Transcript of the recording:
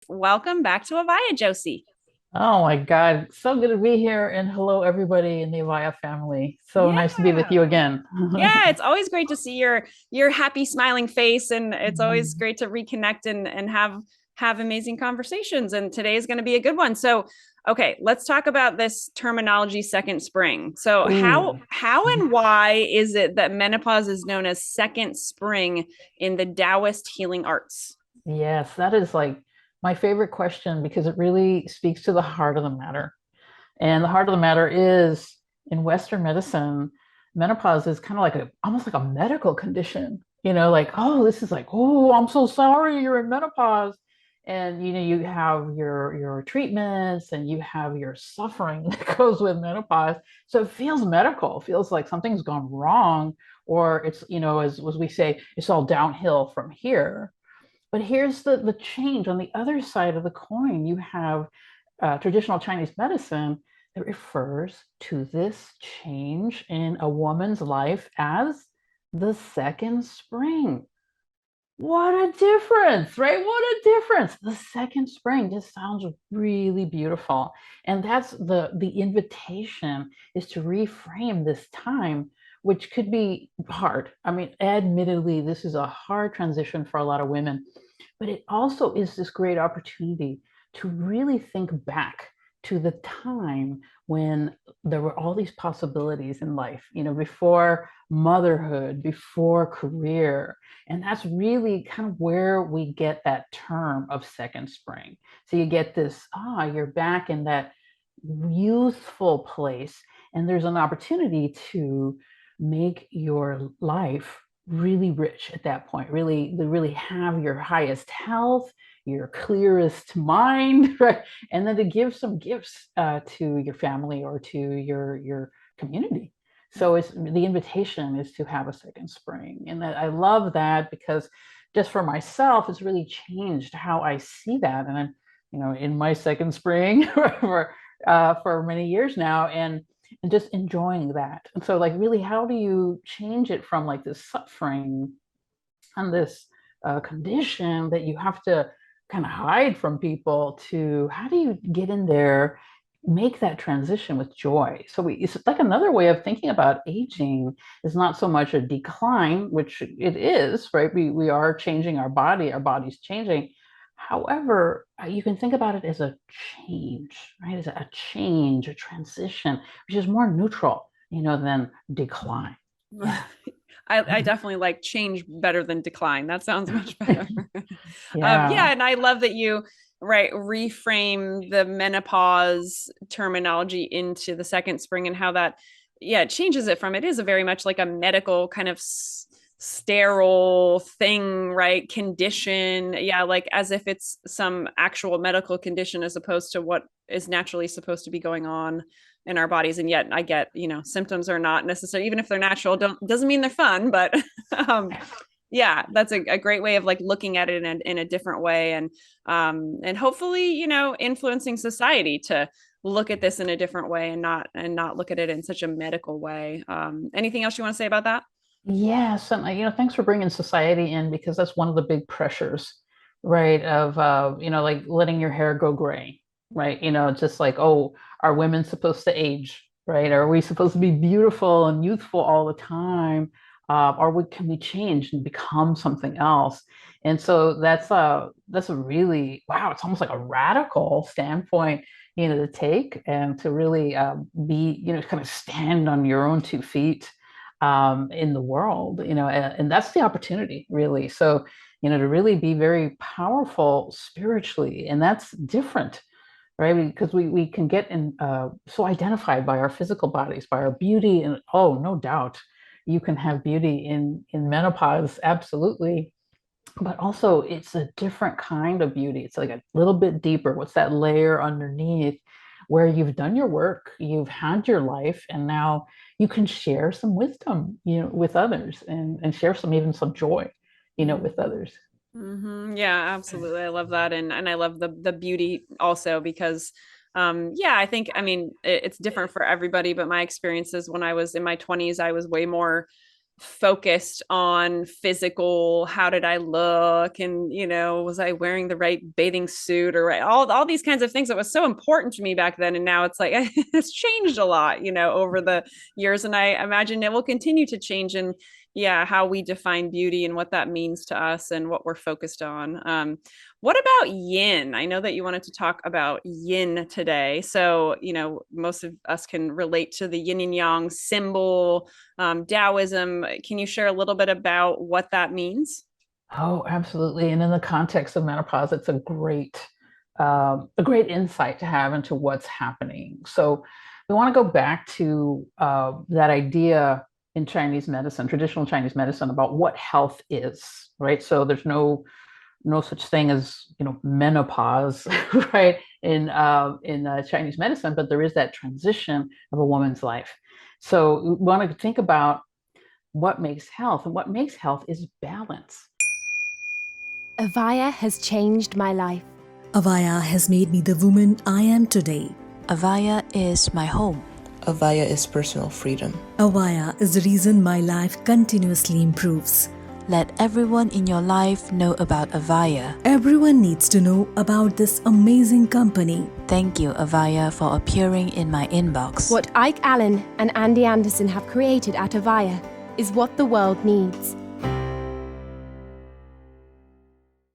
Welcome back to Avaya, Josie. Oh my God, so good to be here. And hello, everybody in the AVAIYA family. So nice to be with Yeah. you again. Yeah, it's always great to see your happy smiling face, and it's always great to reconnect and have amazing conversations, and today is going to be a good one. So, okay, let's talk about this terminology second spring. So, how Ooh, how and why is it that menopause is known as second spring in the Taoist healing arts? yes, that is like my favorite question because it really speaks to the heart of the matter. And the heart of the matter is in Western medicine, menopause is kind of like almost like a medical condition, like, oh, this is like, oh, I'm so sorry you're in menopause. And you have your treatments and you have your suffering that goes with menopause. So it feels medical, it feels like something's gone wrong, or it's, as we say, it's all downhill from here. But here's the change on the other side of the coin. You have traditional Chinese medicine that refers to this change in a woman's life as the second spring. What a difference, right? What a difference. The second spring just sounds really beautiful. And that's the invitation is to reframe this time, which could be hard. I mean, admittedly, this is a hard transition for a lot of women, but it also is this great opportunity to really think back to the time when there were all these possibilities in life, before motherhood, before career, and that's really kind of where we get that term of second spring. So you get this, you're back in that youthful place, and there's an opportunity to make your life really rich at that point, really have your highest health, your clearest mind, right? And then to give some gifts to your family or to your community. So it's the invitation is to have a second spring. And that I love that because just for myself, it's really changed how I see that. And I'm, in my second spring for many years now and just enjoying that. And so like really, how do you change it from like this suffering and this condition that you have to kind of hide from people to how do you get in there, make that transition with joy? So it's like another way of thinking about aging is not so much a decline, which it is, right? We are changing our body's changing. However, you can think about it as a change, right? As a change, a transition, which is more neutral, than decline. Yeah. I definitely like change better than decline. That sounds much better. Yeah, Yeah. and I love that you reframe the menopause terminology into the second spring and how that it changes it from it is a very much like a medical kind of sterile thing, right? Condition. Yeah, like as if it's some actual medical condition as opposed to what is naturally supposed to be going on in our bodies. And yet I get, symptoms are not necessary, even if they're natural, don't doesn't mean they're fun, but um yeah, that's a great way of like looking at it in a different way, and hopefully, influencing society to look at this in a different way and not look at it in such a medical way. Anything else you want to say about that? Yes, and thanks for bringing society in because that's one of the big pressures, right? Of like letting your hair go gray, right? Just like, oh, are women supposed to age, right? Are we supposed to be beautiful and youthful all the time? Or can we change and become something else? And so that's a really wow. It's almost like a radical standpoint, to take and to really be, kind of stand on your own 2 feet in the world, and that's the opportunity, really. So, to really be very powerful spiritually, and that's different, right? Because we can get so identified by our physical bodies, by our beauty, and oh, no doubt, you can have beauty in menopause, absolutely. But also, it's a different kind of beauty. It's like a little bit deeper. What's that layer underneath where you've done your work, you've had your life, and now you can share some wisdom, with others and share even some joy, with others. Yeah, absolutely. I love that, and I love the beauty also because, yeah, I think it's different for everybody, but my experiences when I was in my 20s, I was way more focused on physical, how did I look, and was I wearing the right bathing suit, or right, all these kinds of things that was so important to me back then. And now it's like it's changed a lot, over the years, and I imagine it will continue to change. And yeah, how we define beauty and what that means to us and what we're focused on. What about yin? I know that you wanted to talk about yin today. So, most of us can relate to the yin and yang symbol, Taoism. Can you share a little bit about what that means? Oh, absolutely. And in the context of menopause, it's a great insight to have into what's happening. So we want to go back to that idea in Chinese medicine, traditional Chinese medicine, about what health is, right? So there's no such thing as menopause, right? In Chinese medicine, but there is that transition of a woman's life. So we want to think about what makes health, and what makes health is balance. AVAIYA has changed my life. AVAIYA has made me the woman I am today. AVAIYA is my home. AVAIYA is personal freedom. AVAIYA is the reason my life continuously improves. Let everyone in your life know about AVAIYA. Everyone needs to know about this amazing company. Thank you, AVAIYA, for appearing in my inbox. What Ike Allen and Andy Anderson have created at AVAIYA is what the world needs.